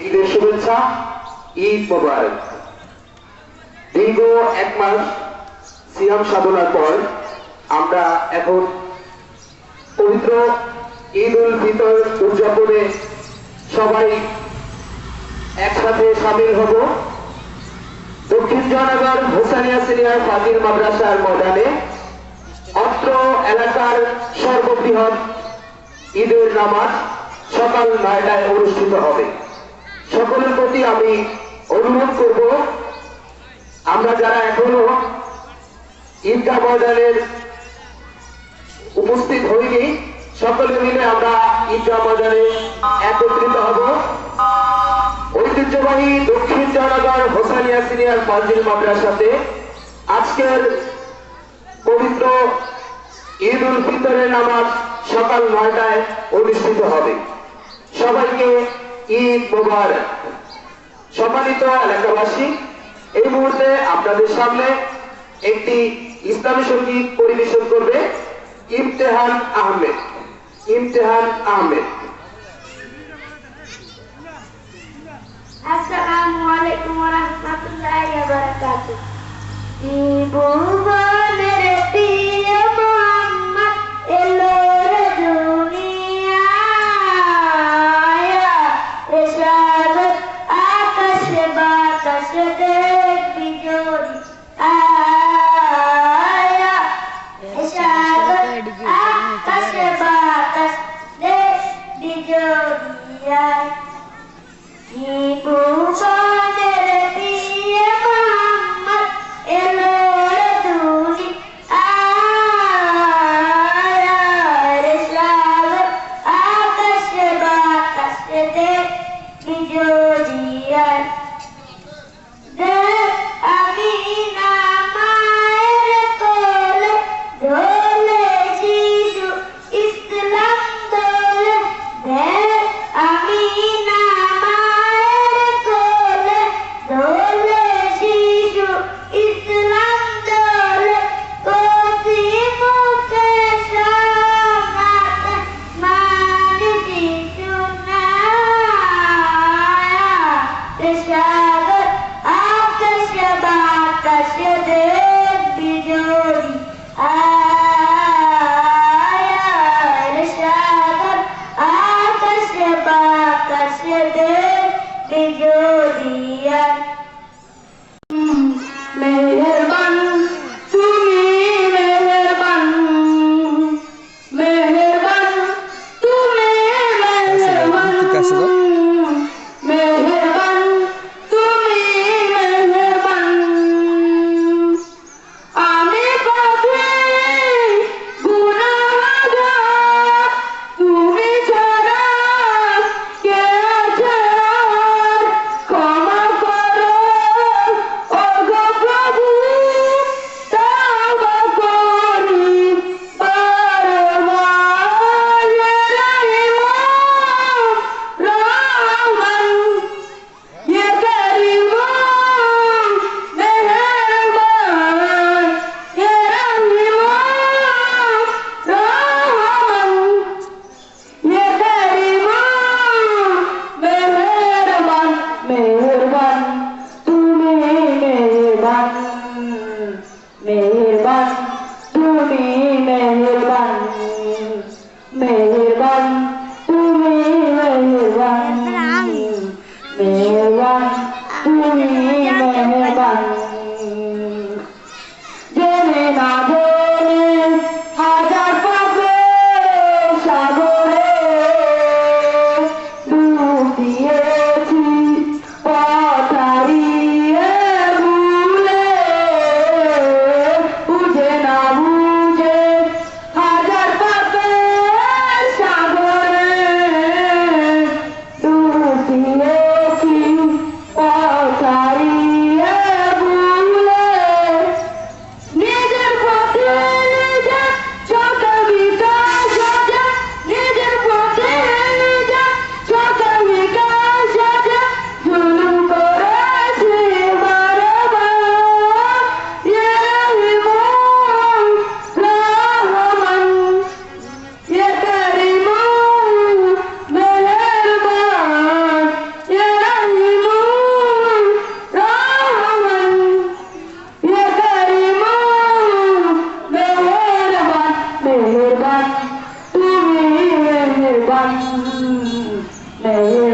ঈদের শুভেচ্ছা, ঈদ মোবারক। দীর্ঘ এক মাস সিয়াম সাধনার পর আমরা এখন পবিত্র ঈদ উল ফিতর উদযাপনে সবাই একসাথে সামিল হব দক্ষিণ জয়নগর হোসানিয়া সিনিয়র ফাজিল মাদ্রাসার ময়দানে। অত্র এলাকার সর্ববৃহৎ ঈদের নামাজ সকাল 9টায় অনুষ্ঠিত হবে। সকলের প্রতি আমি অনুরোধ করব, আমরা যারা এখনো ঈদগাহ ময়দানের উপস্থিত হইনি, সকলে মিলে আমরা ঈদগাহ ময়দানে একত্রিত হব। ঐতিহ্যবাহী দক্ষিণ জয়নগর হোসানিয়া সিনিয়র ফাজিল মাদ্রাসাতে আজকের পবিত্র ঈদ উল ফিতরের নামাজ সকাল 9টায় অনুষ্ঠিত হবে। সবাইকে ঈদ মোবারক। সম্মানিত এলাকাবাসী, এই মুহূর্তে আপনাদের সামনে একটি ইসলামী সঙ্গীত পরিবেশন করবে ইমতেহান আহমেদ। ইমতেহান আহমেদ। আসসালামু আলাইকুম ওয়া রাহমাতুল্লাহি ওয়া বারাকাতুহু। ত্রিভুবনের প্রিয় মুহাম্মদ এলো রে দুনিয়ায়, এসাদত আকাশে বাতাসে দেখবি যদি আয়া, এসাদত আকাশে বাতাস দেখবি যদি আয়। ত্রিভুবনের প্রিয় মুহাম্মদ এলো রে দুনিয়ায়, এসাদত আকাশে বাতাসে দেখবি যদি আয়। আমিনা মায়ের কোলে দোলে শিশু ইসলাম দোলে, আমিনা মায়ের কোলে দোলে শিশু ইসলাম দোলে, কচি মুখে সোনাতে মানে শিশু না, আকাশে বাতাসে দেখবি যদি আয়া, সাগর আকাশে বাতাসে দেখবি যদি আয়। মেহেরবান তুমি মেহেরবান, মেহেরবান তুমি মেহেরবান, মেহেরবান তুমি মেহেরবান। আমি পাপী গুনাহগার, তুমি ছাড়া কে আছে আর? ক্ষমা করো ওগো প্রভু, তওবা করি বারবার। ইয়া রহমান, ইয়া করিম মেহেরবান, ইয়া রহিম রহমান, ইয়া করিম মেহেরবান। মেহেরবান তুমি মেহেরবান, মেহেরবান তুমি মেহেরবান, মেহেরবান তুমি মেহেরবান, মেহেরবান তুমি মেহেরবান। জেনে না জেনে হাজার পাপের সাগরে ডুব দিয়েছি, পথ হারিয়ে ভুলে। বুঝে না বুঝে হাজার পাপের সাগরে ডুব দিয়েছি, এই